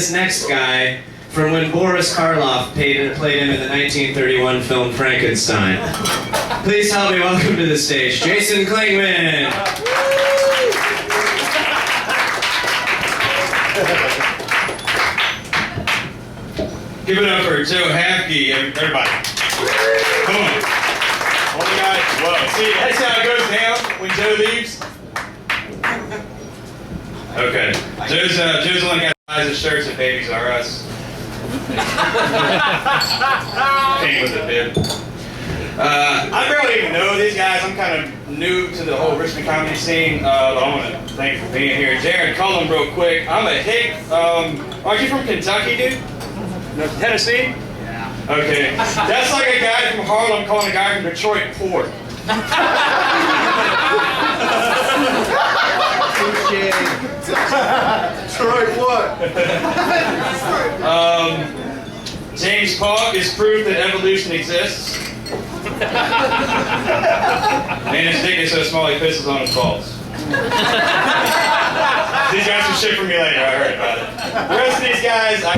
this next guy from when Boris Karloff played him in the 1931 film Frankenstein. Please help me welcome to the stage, Jason Klingman. Give it up for Joe Hafke, everybody. Come on. All the guys, whoa. See, that's how it goes down when Joe leaves. Okay. Joe's the one guy that buys the shirts that Babies Are Us. Came with a bib. I barely even know these guys. I'm kind of new to the whole Richmond comedy scene. But I want to thank you for being here. Jared Cullen, real quick. I'm a hick. Aren't you from Kentucky, dude? No, Tennessee? Yeah. Okay. That's like a guy from Harlem calling a guy from Detroit poor. Detroit what? James Paulk is proof that evolution exists. Man, his dick is so small he pisses on his balls. These guys some shit from me later, I heard about it. The rest of these guys, I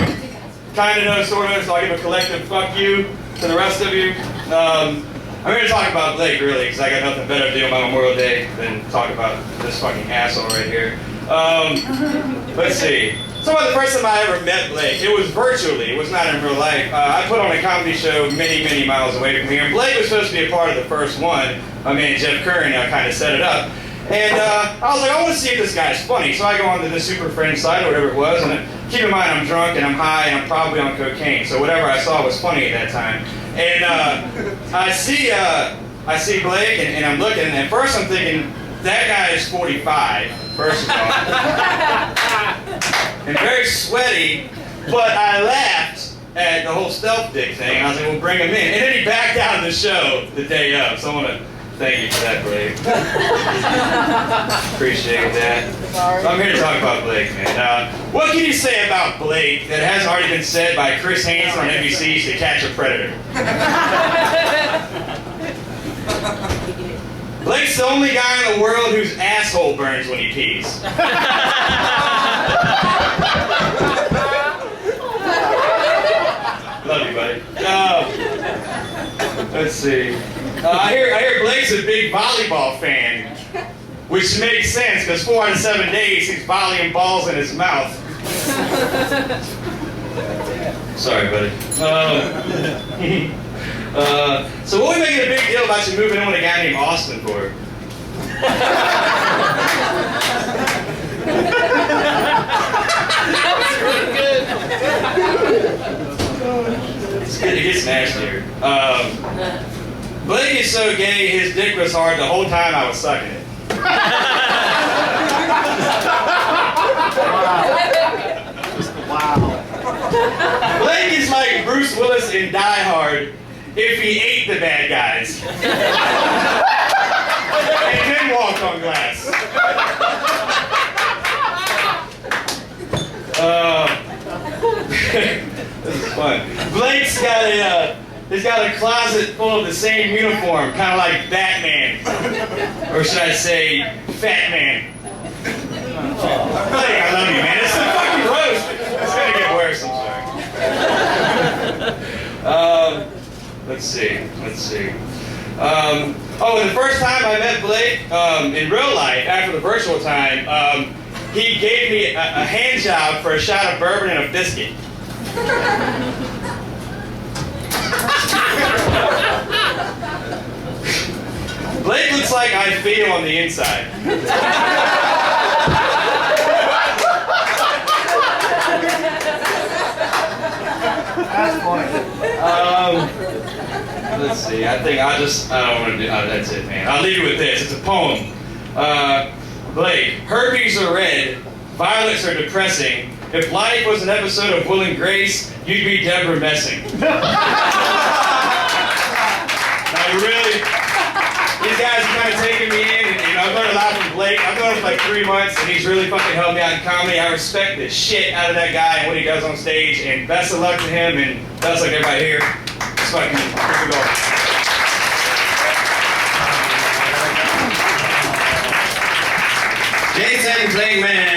kind of know, sort of, so I'll give a collective fuck you to the rest of you. I'm here to talk about Blake, really, because I got nothing better to do on my Memorial Day than talk about this fucking asshole right here. Let's see. So the first time I ever met Blake, it was virtually, it was not in real life. I put on a comedy show many, many miles away from here, and Blake was supposed to be a part of the first one. My man Jeff Curran kind of set it up. And I was like, I want to see if this guy's funny. So I go on to the Super Friends site or whatever it was, and keep in mind I'm drunk and I'm high and I'm probably on cocaine, so whatever I saw was funny at that time. And I see Blake and I'm looking, and at first I'm thinking, that guy is 45, first of all. And very sweaty, but I laughed at the whole stealth dick thing. I was like, well, bring him in. And then he backed out of the show the day of, so I want to thank you for that, Blake. Appreciate that. So I'm here to talk about Blake, man. What can you say about Blake that hasn't already been said by Chris Hansen on NBC's To Catch a Predator? Blake's the only guy in the world whose asshole burns when he pees. Love you, buddy. Let's see. I hear Blake's a big volleyball fan, which makes sense because 4 out of 7 days he's volleying balls in his mouth. Sorry, buddy. So what are we making a big deal about you moving in with a guy named Austin for? That's really good. It gets nastier. Blake is so gay, his dick was hard the whole time I was sucking it. Wow. Blake is like Bruce Willis in Die Hard if he ate the bad guys. And then walked on glass. This is fun. Blake's got a closet full of the same uniform, kind of like Batman. Or should I say, Fat Man. Blake, I love you, man. It's a fucking roast. It's gonna get worse, I'm sorry. Let's see. The first time I met Blake, in real life, after the virtual time, he gave me a hand job for a shot of bourbon and a biscuit. Blake looks like I feel on the inside. That's funny. Let's see. I don't want to do. That's it, man. I'll leave you with this. It's a poem. Blake, herpes are red, violets are depressing. If life was an episode of Will and Grace, you'd be Deborah Messing. Now, really, these guys are kind of taking me in, and I've learned a lot from Blake. I've known him for like 3 months, and he's really fucking helped me out in comedy. I respect the shit out of that guy and what he does on stage, and best of luck to him, and best of luck to everybody here. It's fucking go. Jason Klingman.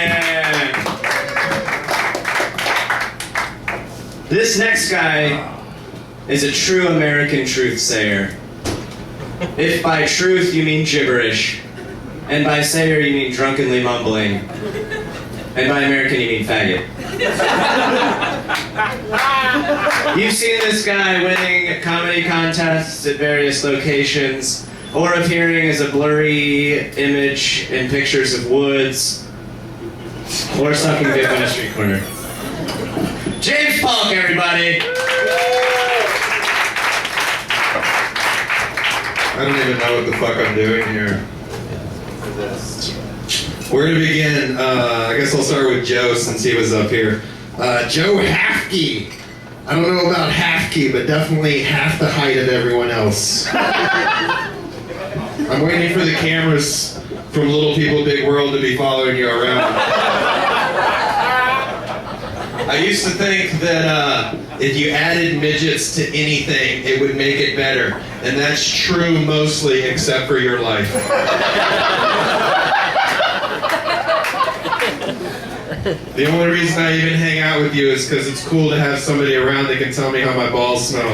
This next guy is a true American truth sayer. If by truth you mean gibberish, and by sayer you mean drunkenly mumbling, and by American you mean faggot. You've seen this guy winning comedy contests at various locations, or appearing as a blurry image in pictures of woods, or sucking dick on a street corner. James Paulk, everybody! I don't even know what the fuck I'm doing here. Where to begin? I guess I'll start with Joe since he was up here. Joe Halfkey. I don't know about Halfkey, but definitely half the height of everyone else. I'm waiting for the cameras from Little People Big World to be following you around. I used to think that if you added midgets to anything, it would make it better. And that's true mostly except for your life. The only reason I even hang out with you is because it's cool to have somebody around that can tell me how my balls smell.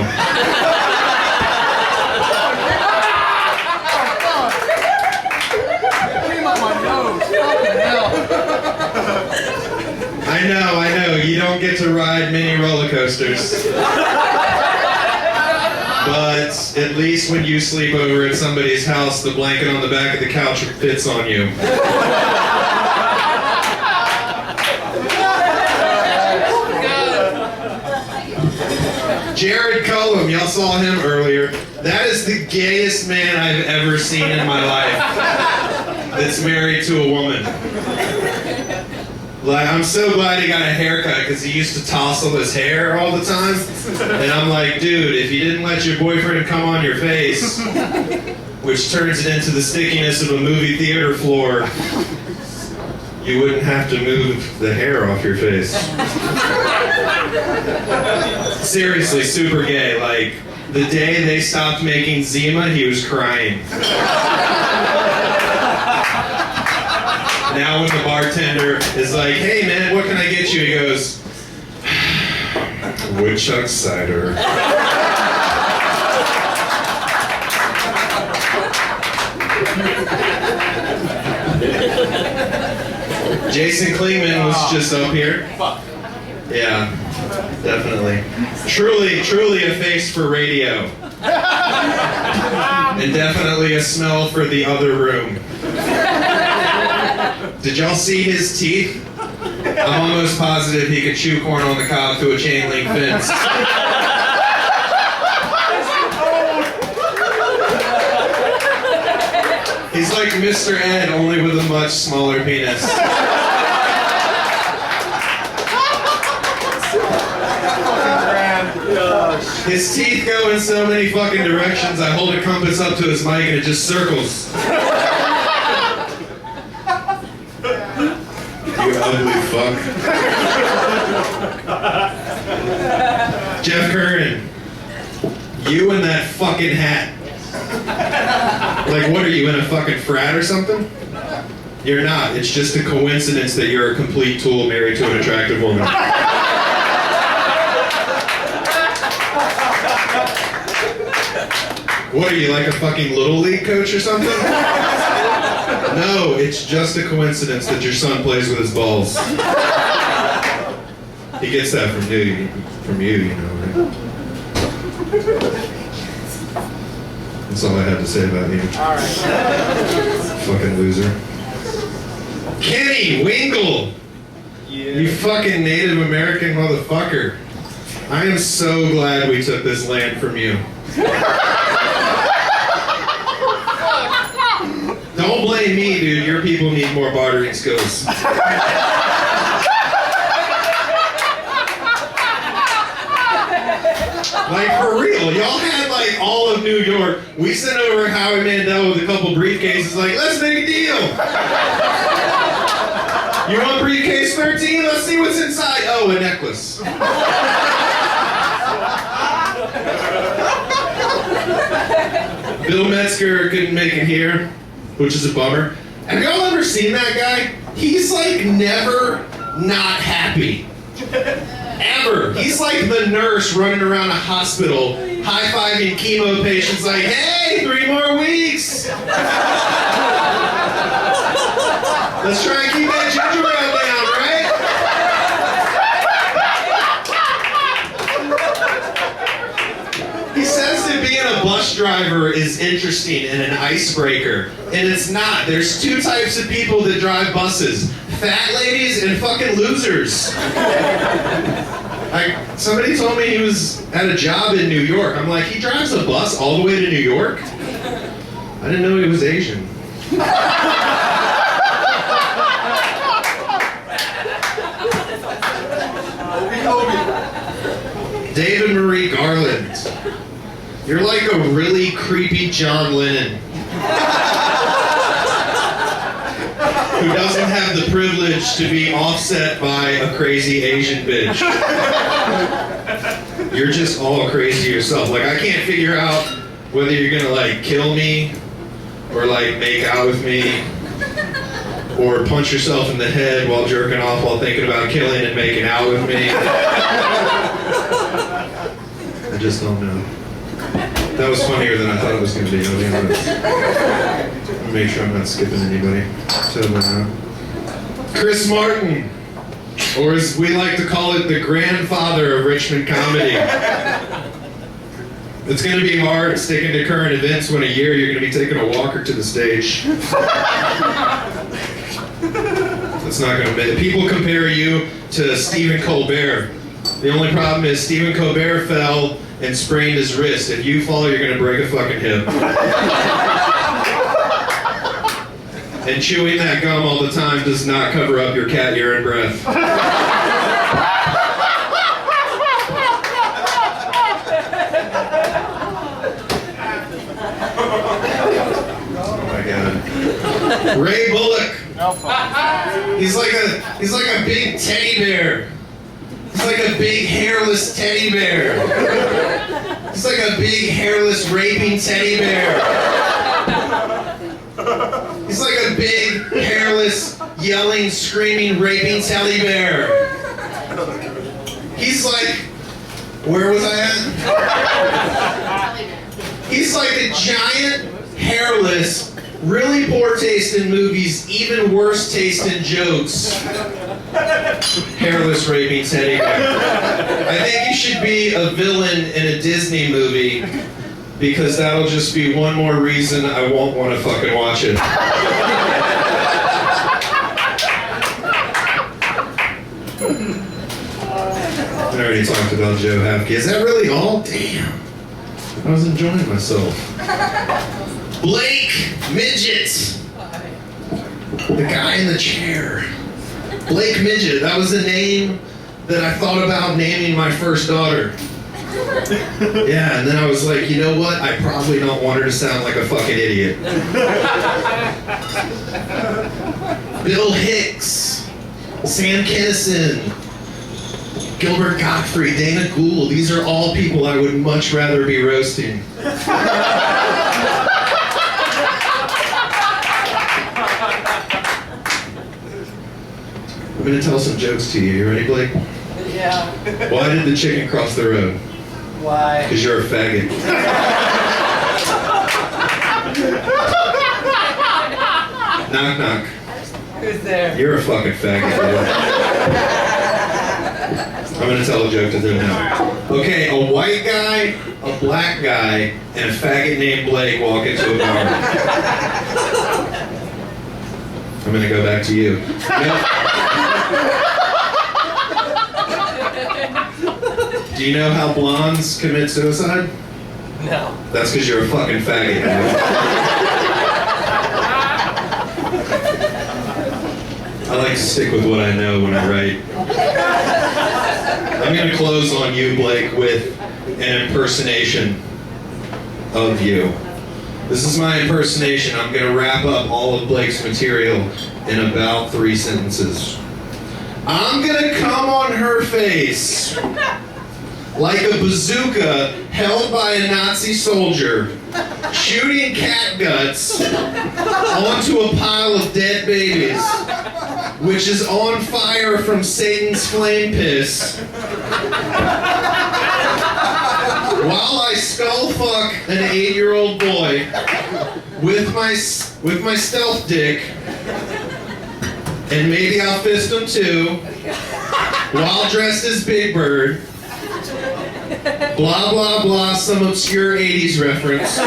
I know, you don't get to ride many roller coasters. But at least when you sleep over at somebody's house, the blanket on the back of the couch fits on you. Jared Cullum, y'all saw him earlier. That is the gayest man I've ever seen in my life that's married to a woman. Like, I'm so glad he got a haircut because he used to tousle his hair all the time. And I'm like, dude, if you didn't let your boyfriend come on your face, which turns it into the stickiness of a movie theater floor, you wouldn't have to move the hair off your face. Seriously, super gay. Like, the day they stopped making Zima, he was crying. Now when the bartender is like, hey man, what can I get you? He goes, woodchuck cider. Jason Klingman was just up here. Yeah, definitely. Truly a face for radio. And definitely a smell for the other room. Did y'all see his teeth? I'm almost positive he could chew corn on the cob through a chain link fence. He's like Mr. Ed, only with a much smaller penis. His teeth go in so many fucking directions, I hold a compass up to his mic and it just circles. You ugly fuck. Jeff Curran, you and that fucking hat. Like, what are you, in a fucking frat or something? You're not. It's just a coincidence that you're a complete tool married to an attractive woman. What are you, like a fucking Little League coach or something? No, it's just a coincidence that your son plays with his balls. He gets that from you, you know, right? That's all I had to say about you. All right. Fucking loser. Kenny Winkle! You fucking Native American motherfucker. I am so glad we took this land from you. Don't blame me, dude. Your people need more bartering skills. Like, for real. Y'all had, like, all of New York. We sent over Howie Mandel with a couple briefcases, like, let's make a deal. You want briefcase 13? Let's see what's inside. Oh, a necklace. Bill Metzger couldn't make it here, which is a bummer. Have y'all ever seen that guy? He's like never not happy. ever. He's like the nurse running around a hospital, high-fiving chemo patients like, hey, 3 more weeks. Let's try and keep that ginger ale down, right? He says that being a bus driver is interesting and an icebreaker, and it's not. There's 2 types of people that drive buses. Fat ladies and fucking losers. Somebody told me he was at a job in New York. I'm like, he drives a bus all the way to New York? I didn't know he was Asian. David Marie Garland. You're like a really creepy John Lennon. Who doesn't have the privilege to be offset by a crazy Asian bitch. You're just all crazy yourself. Like, I can't figure out whether you're gonna like kill me or like make out with me or punch yourself in the head while jerking off while thinking about killing and making out with me. I just don't know. That was funnier than I thought it was going to be, I'll be honest. Let me make sure I'm not skipping anybody. Totally not. Chris Martin, or as we like to call it, the grandfather of Richmond comedy. It's going to be hard sticking to current events when a year you're going to be taking a walker to the stage. That's not going to be. People compare you to Stephen Colbert. The only problem is Stephen Colbert fell and sprained his wrist. If you fall, you're going to break a fucking hip. And chewing that gum all the time does not cover up your cat urine breath. Oh my God. Ray Bullock. He's like a big teddy bear. He's like a big hairless teddy bear. He's like a big hairless raping teddy bear. He's like a big hairless yelling, screaming, raping teddy bear. He's like, where was I at? He's like a giant, hairless, really poor taste in movies, even worse taste in jokes. Hairless raping teddy bear. I think you should be a villain in a Disney movie because that'll just be one more reason I won't want to fucking watch it. I already talked about Joe Hapke. Is that really all? Damn. I was enjoying myself. Blake Midgette. The guy in the chair. Blake Midgette. That was the name that I thought about naming my first daughter. Yeah, and then I was like, you know what? I probably don't want her to sound like a fucking idiot. Bill Hicks. Sam Kinison. Gilbert Gottfried, Dana Gould. These are all people I would much rather be roasting. I'm going to tell some jokes to you. You ready, Blake? Yeah. Why did the chicken cross the road? Why? Because you're a faggot. Knock, knock. Who's there? You're a fucking faggot, dude. I'm going to tell a joke to them now. Okay, a white guy, a black guy, and a faggot named Blake walk into a bar. I'm going to go back to you. Do you know how blondes commit suicide? No. That's because you're a fucking faggot, dude. I like to stick with what I know when I write. I'm going to close on you, Blake, with an impersonation of you. This is my impersonation. I'm going to wrap up all of Blake's material in about 3 sentences. I'm going to come on her face like a bazooka held by a Nazi soldier, shooting cat guts onto a pile of dead babies which is on fire from Satan's flame piss, while I skull fuck an 8-year-old boy with my stealth dick, and maybe I'll fist him too, while dressed as Big Bird. Blah, blah, blah, some obscure 80s reference.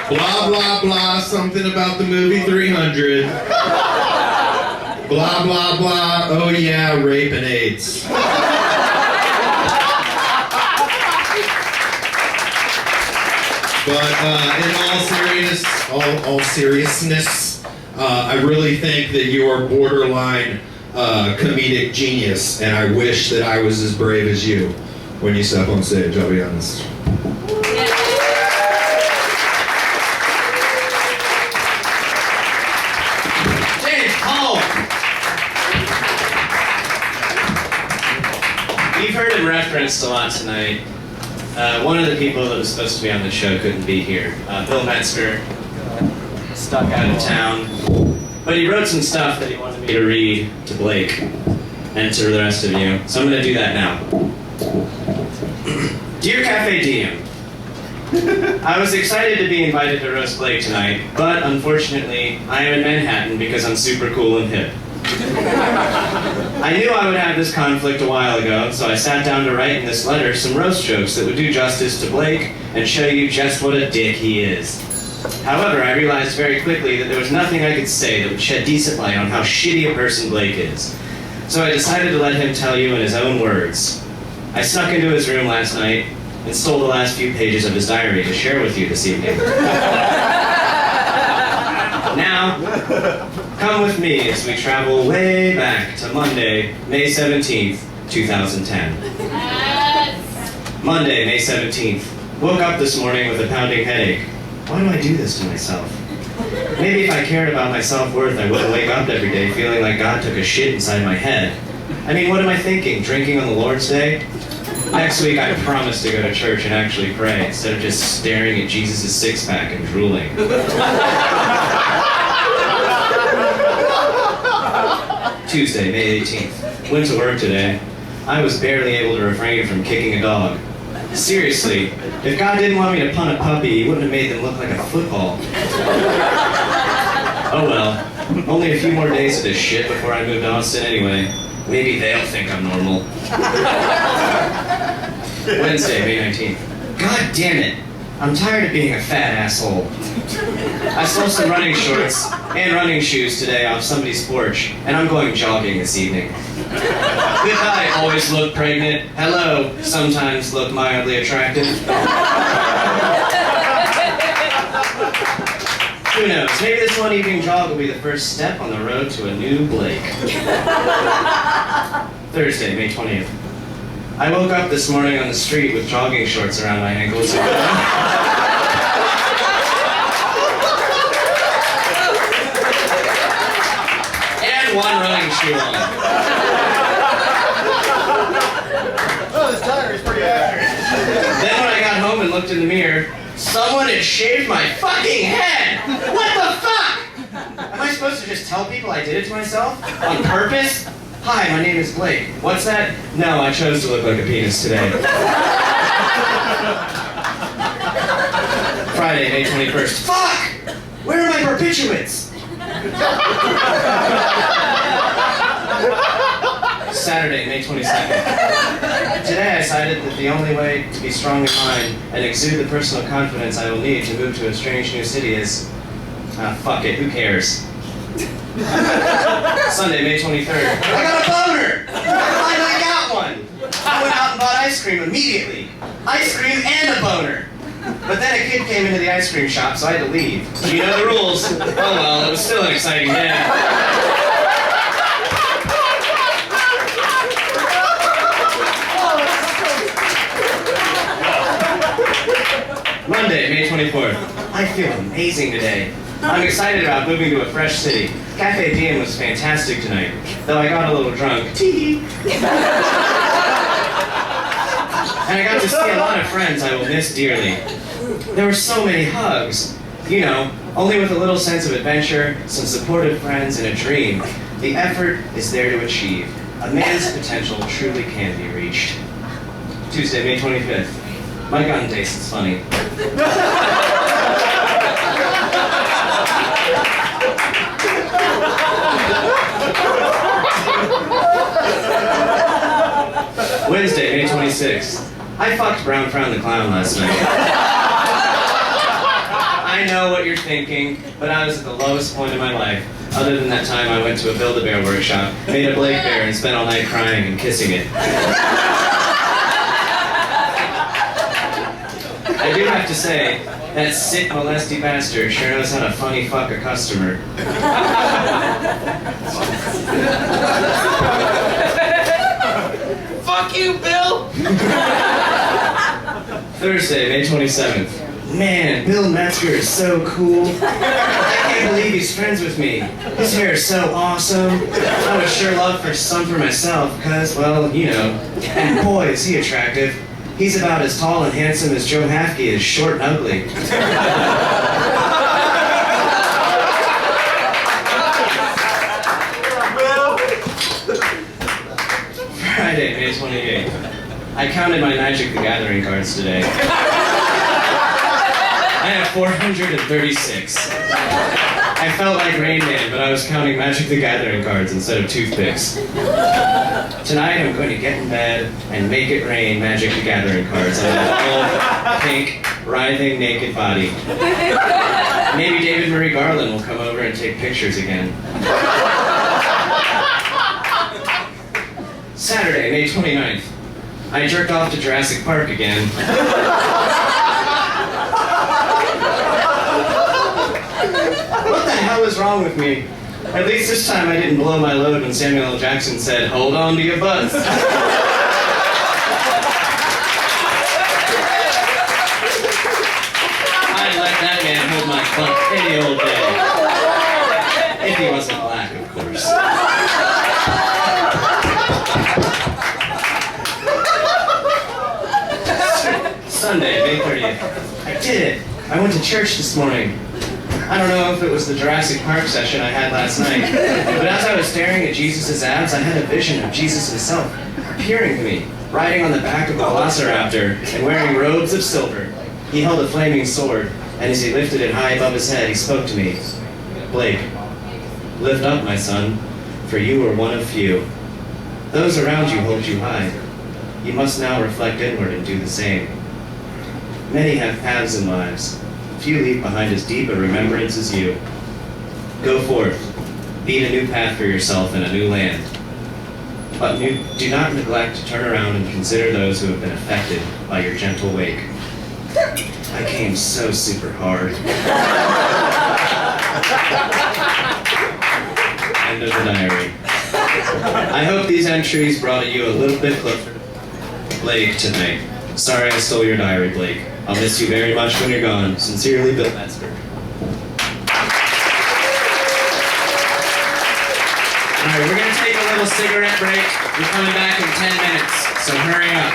Blah, blah, blah, something about the movie 300. Blah, blah, blah, oh yeah, rape and AIDS. But in all seriousness, I really think that you are borderline comedic genius, and I wish that I was as brave as you when you step on stage, I'll be honest. Paulk! You've heard him referenced a lot tonight. One of the people that was supposed to be on the show couldn't be here. Bill Metzger, stuck out of town. But he wrote some stuff that he wanted me to read to Blake and to the rest of you. So I'm going to do that now. Dear Cafe Diem, I was excited to be invited to roast Blake tonight, but unfortunately, I am in Manhattan because I'm super cool and hip. I knew I would have this conflict a while ago, so I sat down to write in this letter some roast jokes that would do justice to Blake and show you just what a dick he is. However, I realized very quickly that there was nothing I could say that would shed decent light on how shitty a person Blake is. So I decided to let him tell you in his own words. I snuck into his room last night and stole the last few pages of his diary to share with you this evening. Now, come with me as we travel way back to Monday, May 17th, 2010. Yes. Monday, May 17th. Woke up this morning with a pounding headache. Why do I do this to myself? Maybe if I cared about my self-worth, I wouldn't wake up every day feeling like God took a shit inside my head. I mean, what am I thinking? Drinking on the Lord's Day? Next week, I promise to go to church and actually pray instead of just staring at Jesus' six-pack and drooling. Tuesday, May 18th. Went to work today. I was barely able to refrain from kicking a dog. Seriously, if God didn't want me to punt a puppy, he wouldn't have made them look like a football. Oh well, only a few more days of this shit before I move to Austin anyway. Maybe they'll think I'm normal. Wednesday, May 19th. God damn it! I'm tired of being a fat asshole. I stole some running shorts and running shoes today off somebody's porch, and I'm going jogging this evening. Goodbye, always look pregnant. Hello, sometimes look mildly attractive. Who knows, maybe this one evening jog will be the first step on the road to a new Blake. Thursday, May 20th. I woke up this morning on the street with jogging shorts around my ankles. And one running shoe on. Oh, this tire is pretty accurate. Then when I got home and looked in the mirror, someone had shaved my fucking head! What the fuck? Am I supposed to just tell people I did it to myself? On purpose? Hi, my name is Blake. What's that? No, I chose to look like a penis today. Friday, May 21st. Fuck! Where are my barbiturates? Saturday, May 22nd. Today I decided that the only way to be strong in mind and exude the personal confidence I will need to move to a strange new city is... fuck it, who cares? Sunday, May 23rd. I got a boner! I got one! I went out and bought ice cream immediately. Ice cream and a boner. But then a kid came into the ice cream shop, so I had to leave. You know the rules. Oh well, it was still an exciting day. Monday, May 24th. I feel amazing today. I'm excited about moving to a fresh city. Cafe Diem was fantastic tonight, though I got a little drunk. Tee. And I got to see a lot of friends I will miss dearly. There were so many hugs. You know, only with a little sense of adventure, some supportive friends, and a dream, the effort is there to achieve. A man's potential truly can be reached. Tuesday, May 25th. My gun taste is funny. Wednesday, May 26th. I fucked Brown Frown the Clown last night. I know what you're thinking, but I was at the lowest point in my life. Other than that time I went to a Build-A-Bear workshop, made a Blake bear, and spent all night crying and kissing it. I do have to say, that sick molesty bastard sure knows how to funny fuck a customer. Fuck you, Bill! Thursday, May 27th. Man, Bill Metzger is so cool. I can't believe he's friends with me. His hair is so awesome. I would sure love for some for myself, because, well, you know. And boy, is he attractive. He's about as tall and handsome as Joe Hafke is short and ugly. Friday, May 28th. I counted my Magic the Gathering cards today. I have 436. I felt like Rain Man, but I was counting Magic the Gathering cards instead of toothpicks. Tonight I'm going to get in bed and make it rain Magic the Gathering cards on a little, pink, writhing, naked body. Maybe David Murray Garland will come over and take pictures again. Saturday, May 29th. I jerked off to Jurassic Park again. What the hell is wrong with me? At least this time I didn't blow my load when Samuel L. Jackson said, "Hold on to your butts." I'd let that man hold my butt any old day. If he wasn't black, of course. Sunday, May 30th. I did it! I went to church this morning. I don't know if it was the Jurassic Park session I had last night, but as I was staring at Jesus' abs, I had a vision of Jesus himself appearing to me, riding on the back of a velociraptor and wearing robes of silver. He held a flaming sword, and as he lifted it high above his head, he spoke to me. "Blake, lift up, my son, for you are one of few. Those around you hold you high. You must now reflect inward and do the same. Many have paths in lives. Few leave behind as deep a remembrance as you. Go forth, beat a new path for yourself in a new land. But do not neglect to turn around and consider those who have been affected by your gentle wake." I came so super hard. End of the diary. I hope these entries brought you a little bit closer to Blake tonight. Sorry I stole your diary, Blake. I'll miss you very much when you're gone. Sincerely, Bill Metzger. Alright, we're going to take a little cigarette break. We're coming back in 10 minutes, so hurry up.